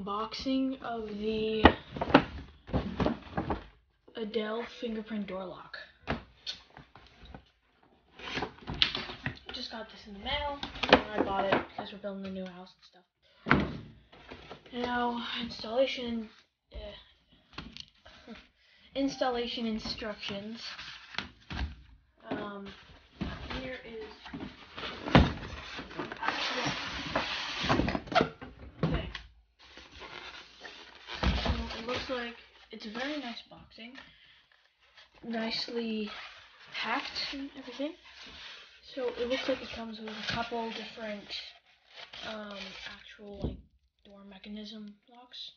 Unboxing of the Adele fingerprint door lock. Just got this in the mail. I bought it because we're building a new house and stuff. Now, installation instructions. Here is actual thing. So it looks like it's a very nice boxing, nicely packed and everything. So it looks like it comes with a couple different actual like door mechanism locks.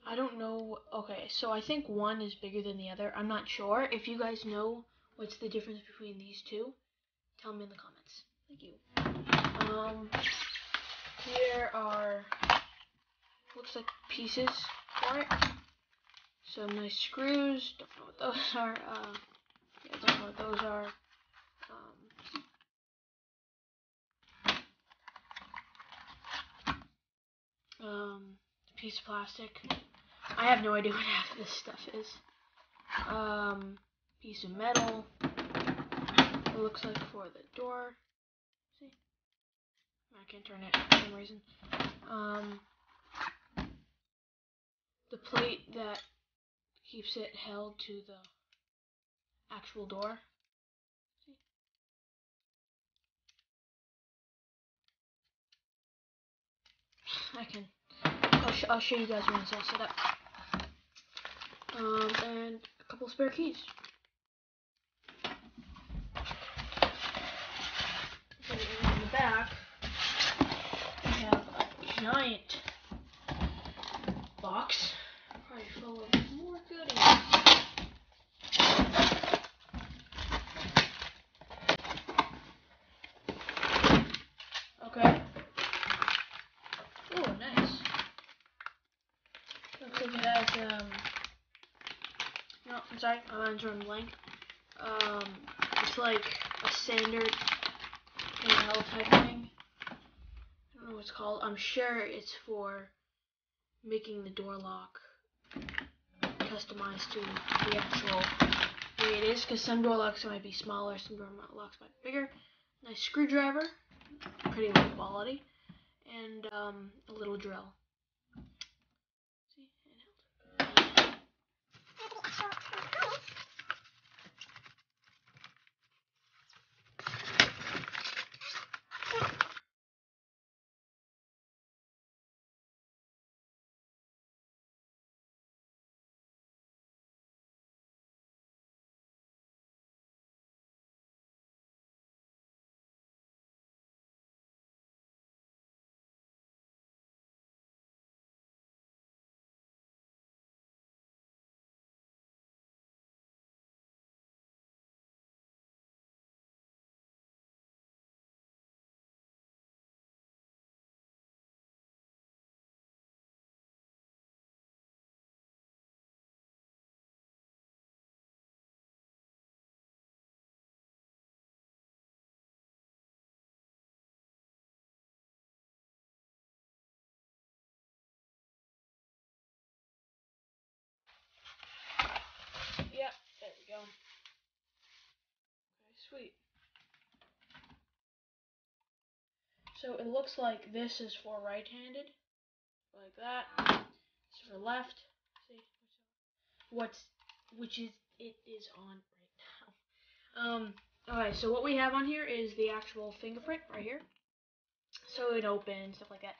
I don't know. Okay, so I think one is bigger than the other. I'm not sure. If you guys know what's the difference between these two, tell me in the comments. Thank you. Here are, looks like pieces for it. Some nice screws. Don't know what those are. Yeah, don't know what those are. Piece of plastic. I have no idea what half of this stuff is. Piece of metal. It looks like for the door. See? I can't turn it for some reason. The plate that keeps it held to the actual door. See? I'll show you guys when it's all set up. And a couple spare keys. So in the back, we have a giant box, probably full of more goodies. Okay. Oh, nice. Looks like it has, no, I'm sorry, my mind's running blank. It's like a standard panel type thing. I don't know what it's called. I'm sure it's for making the door lock customized to the actual way it is, because some door locks might be smaller, some door locks might be bigger. Nice screwdriver, pretty low quality, and a little drill. See, handheld. Yep, there we go. Okay, sweet. So it looks like this is for right-handed, like that. This is for left. See, which is it is on right now. Okay, so what we have on here is the actual fingerprint right here. So it opens, stuff like that.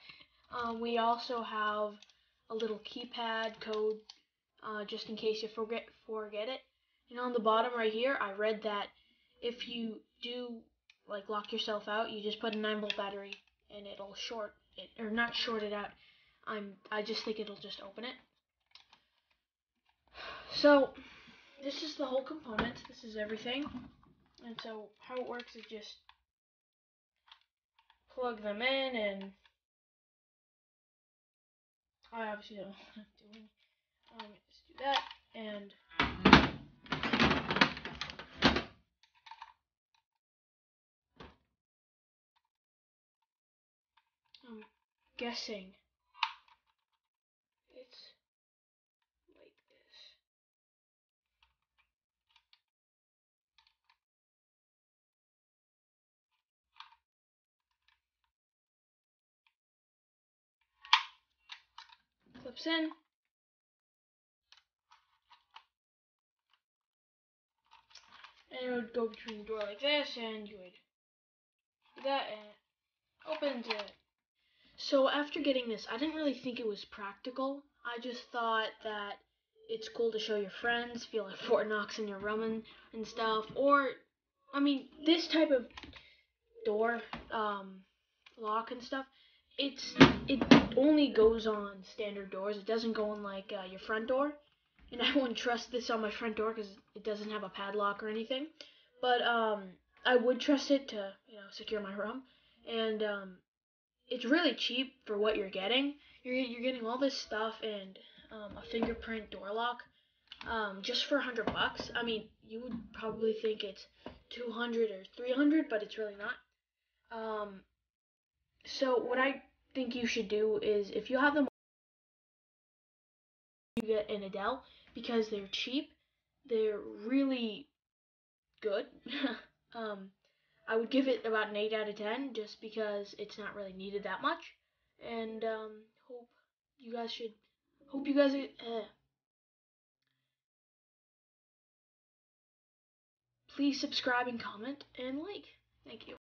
We also have a little keypad code, just in case you forget it. And on the bottom right here, I read that if you do like lock yourself out, you just put a 9-volt battery and it'll short it, or not short it out. I just think it'll just open it. So this is the whole component. This is everything. And so how it works is just plug them in, and I obviously don't know what I'm doing. Just do that, and guessing. It's like this. Clips in. And it would go between the door like this, and you would do that, and it opens it. So after getting this, I didn't really think it was practical. I just thought that it's cool to show your friends, feel like Fort Knox in your room and stuff. Or, I mean, this type of door, lock and stuff, it only goes on standard doors. It doesn't go on like your front door. And I wouldn't trust this on my front door because it doesn't have a padlock or anything. But I would trust it to secure my room. And it's really cheap for what you're getting. You're getting all this stuff and a fingerprint door lock just for $100. I mean, you would probably think it's 200 or 300, but it's really not. So what I think you should do is if you have them, you get an Adele because they're cheap. They're really good. um, I would give it about an 8 out of 10 just because it's not really needed that much. And hope you guys should. Hope you guys. Please subscribe and comment and like. Thank you.